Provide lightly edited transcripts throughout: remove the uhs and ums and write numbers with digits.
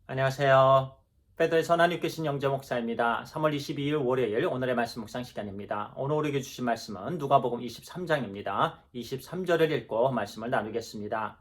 안녕하세요. 베드의 선한 교신 영재 목사입니다. 3월 22일 월요일 오늘의 말씀 묵상 시간입니다. 오늘 우리에게 주신 말씀은 누가복음 23장입니다. 23절을 읽고 말씀을 나누겠습니다.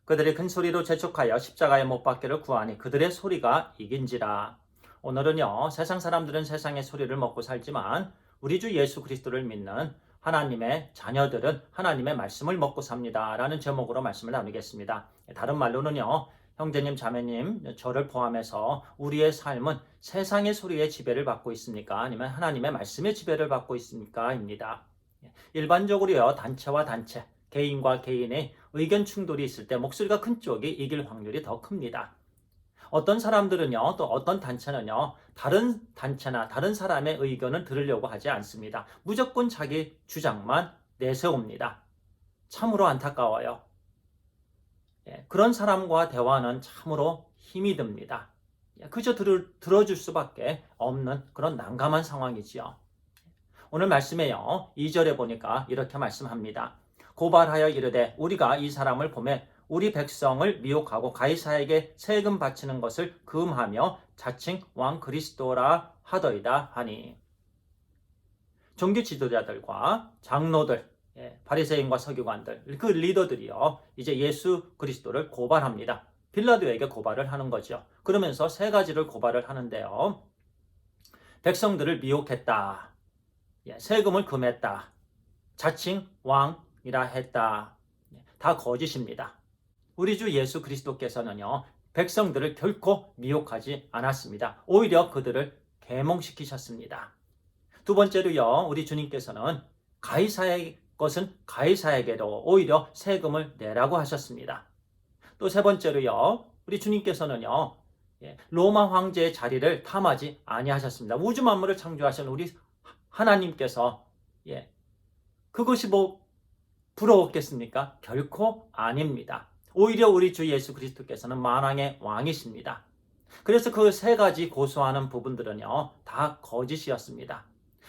그들이 큰 소리로 재촉하여 십자가에 못 박기를 구하니 그들의 소리가 이긴지라. 오늘은요, 세상 사람들은 세상의 소리를 먹고 살지만 우리 주 예수 그리스도를 믿는 하나님의 자녀들은 하나님의 말씀을 먹고 삽니다. 라는 제목으로 말씀을 나누겠습니다. 다른 말로는요, 형제님, 자매님, 저를 포함해서 우리의 삶은 세상의 소리에 지배를 받고 있습니까? 아니면 하나님의 말씀의 지배를 받고 있습니까? 입니다. 일반적으로요, 단체와 단체, 개인과 개인의 의견 충돌이 있을 때 목소리가 큰 쪽이 이길 확률이 더 큽니다. 어떤 사람들은요, 또 어떤 단체는요, 다른 단체나 다른 사람의 의견을 들으려고 하지 않습니다. 무조건 자기 주장만 내세웁니다. 참으로 안타까워요. 그런 사람과 대화는 참으로 힘이 듭니다. 그저 들어줄 수밖에 없는 그런 난감한 상황이지요. 오늘 말씀에요, 2절에 보니까 이렇게 말씀합니다. 고발하여 이르되 우리가 이 사람을 보매 우리 백성을 미혹하고 가이사에게 세금 바치는 것을 금하며 자칭 왕 그리스도라 하더이다 하니. 종교 지도자들과 장로들, 바리새인과 서기관들, 그 리더들이요, 이제 예수 그리스도를 고발합니다. 빌라도에게 고발을 하는 거죠. 그러면서 세 가지를 고발을 하는데요. 백성들을 미혹했다. 세금을 금했다. 자칭 왕이라 했다. 다 거짓입니다. 우리 주 예수 그리스도께서는요, 백성들을 결코 미혹하지 않았습니다. 오히려 그들을 계몽시키셨습니다. 두 번째로요, 우리 주님께서는 가이사의 것은 가이사에게로 오히려 세금을 내라고 하셨습니다. 또 세 번째로요, 우리 주님께서는요, 로마 황제의 자리를 탐하지 아니하셨습니다. 우주 만물을 창조하신 우리 하나님께서 그것이 뭐 부러웠겠습니까? 결코 아닙니다. 오히려 우리 주 예수 그리스도께서는 만왕의 왕이십니다. 그래서 그 세 가지 고소하는 부분들은요, 다 거짓이었습니다.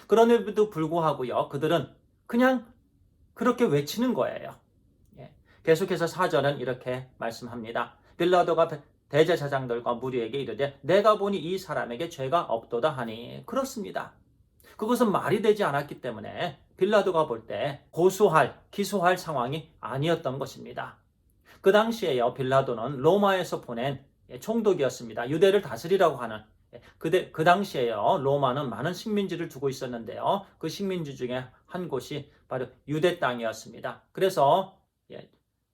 그럼에도 불구하고요, 그들은 그냥 그렇게 외치는 거예요. 계속해서 4절은 이렇게 말씀합니다. 빌라도가 대제사장들과 무리에게 이르되 내가 보니 이 사람에게 죄가 없도다 하니. 그렇습니다. 그것은 말이 되지 않았기 때문에 빌라도가 볼 때 기소할 상황이 아니었던 것입니다. 그 당시에요, 빌라도는 로마에서 보낸 총독이었습니다. 유대를 다스리라고 하는. 그 당시에요, 로마는 많은 식민지를 두고 있었는데요. 그 식민지 중에 한 곳이 바로 유대 땅이었습니다. 그래서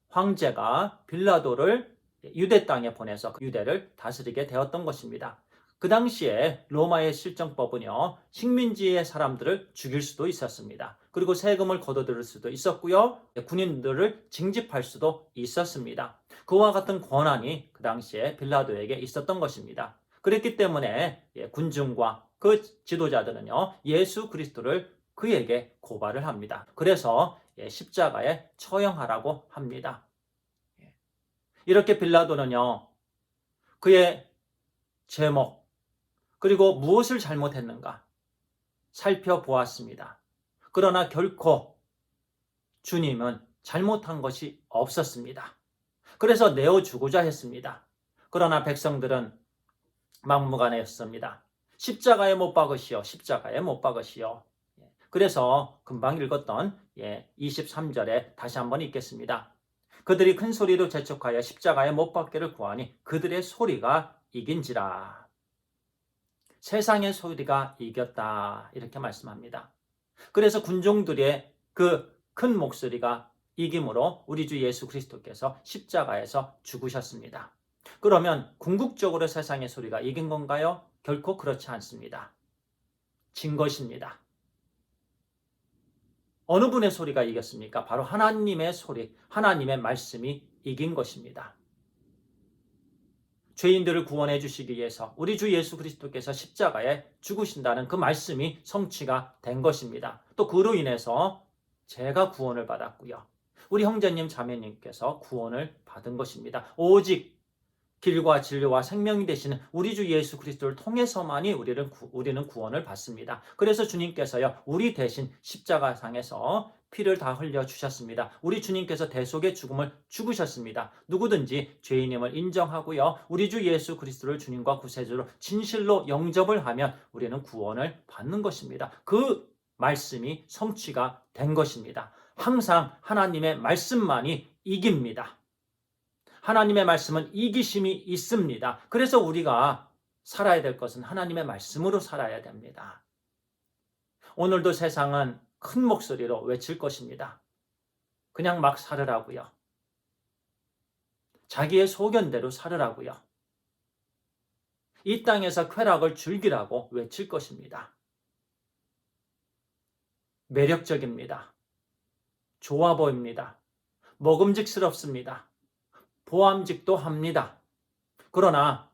황제가 빌라도를 유대 땅에 보내서 유대를 다스리게 되었던 것입니다. 그 당시에 로마의 실정법은요, 식민지의 사람들을 죽일 수도 있었습니다. 그리고 세금을 거둬들일 수도 있었고요, 군인들을 징집할 수도 있었습니다. 그와 같은 권한이 그 당시에 빌라도에게 있었던 것입니다. 그랬기 때문에 군중과 그 지도자들은요, 예수 그리스도를 그에게 고발을 합니다. 그래서 십자가에 처형하라고 합니다. 이렇게 빌라도는요, 그의 제목, 그리고 무엇을 잘못했는가 살펴보았습니다. 그러나 결코 주님은 잘못한 것이 없었습니다. 그래서 내어주고자 했습니다. 그러나 백성들은 막무가내였습니다. 십자가에 못 박으시오, 십자가에 못 박으시오. 그래서 금방 읽었던 23절에 다시 한번 읽겠습니다. 그들이 큰 소리로 재촉하여 십자가에 못 박기를 구하니 그들의 소리가 이긴지라. 세상의 소리가 이겼다, 이렇게 말씀합니다. 그래서 군종들의 그 큰 목소리가 이김으로 우리 주 예수 그리스도께서 십자가에서 죽으셨습니다. 그러면 궁극적으로 세상의 소리가 이긴 건가요? 결코 그렇지 않습니다. 진 것입니다. 어느 분의 소리가 이겼습니까? 바로 하나님의 소리, 하나님의 말씀이 이긴 것입니다. 죄인들을 구원해 주시기 위해서 우리 주 예수 그리스도께서 십자가에 죽으신다는 그 말씀이 성취가 된 것입니다. 또 그로 인해서 제가 구원을 받았고요, 우리 형제님 자매님께서 구원을 받은 것입니다. 오직 길과 진리와 생명이 되시는 우리 주 예수 그리스도를 통해서만이 우리는 구원을 받습니다. 그래서 주님께서요, 우리 대신 십자가상에서 피를 다 흘려 주셨습니다. 우리 주님께서 대속의 죽음을 죽으셨습니다. 누구든지 죄인임을 인정하고요. 우리 주 예수 그리스도를 주님과 구세주로 진실로 영접을 하면 우리는 구원을 받는 것입니다. 그 말씀이 성취가 된 것입니다. 항상 하나님의 말씀만이 이깁니다. 하나님의 말씀은 이기심이 있습니다. 그래서 우리가 살아야 될 것은 하나님의 말씀으로 살아야 됩니다. 오늘도 세상은 큰 목소리로 외칠 것입니다. 그냥 막 살으라고요. 자기의 소견대로 살으라고요. 이 땅에서 쾌락을 즐기라고 외칠 것입니다. 매력적입니다. 좋아 보입니다. 먹음직스럽습니다. 보암직도 합니다. 그러나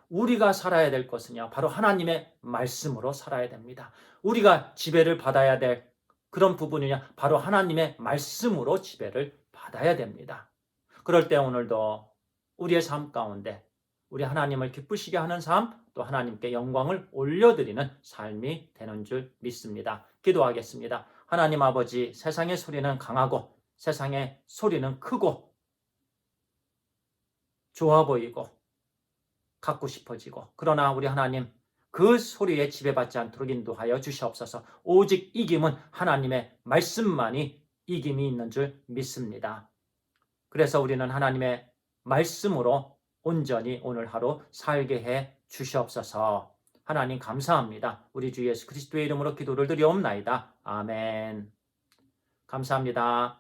우리가 살아야 될 것은요, 바로 하나님의 말씀으로 살아야 됩니다. 우리가 지배를 받아야 될 그런 부분이냐, 바로 하나님의 말씀으로 지배를 받아야 됩니다. 그럴 때 오늘도 우리의 삶 가운데 우리 하나님을 기쁘시게 하는 삶, 또 하나님께 영광을 올려드리는 삶이 되는 줄 믿습니다. 기도하겠습니다. 하나님 아버지, 세상의 소리는 강하고 세상의 소리는 크고 좋아 보이고 갖고 싶어지고, 그러나 우리 하나님 그 소리에 지배받지 않도록 인도하여 주시옵소서. 오직 이김은 하나님의 말씀만이 이김이 있는 줄 믿습니다. 그래서 우리는 하나님의 말씀으로 온전히 오늘 하루 살게 해 주시옵소서. 하나님 감사합니다. 우리 주 예수 그리스도의 이름으로 기도를 드리옵나이다. 아멘. 감사합니다.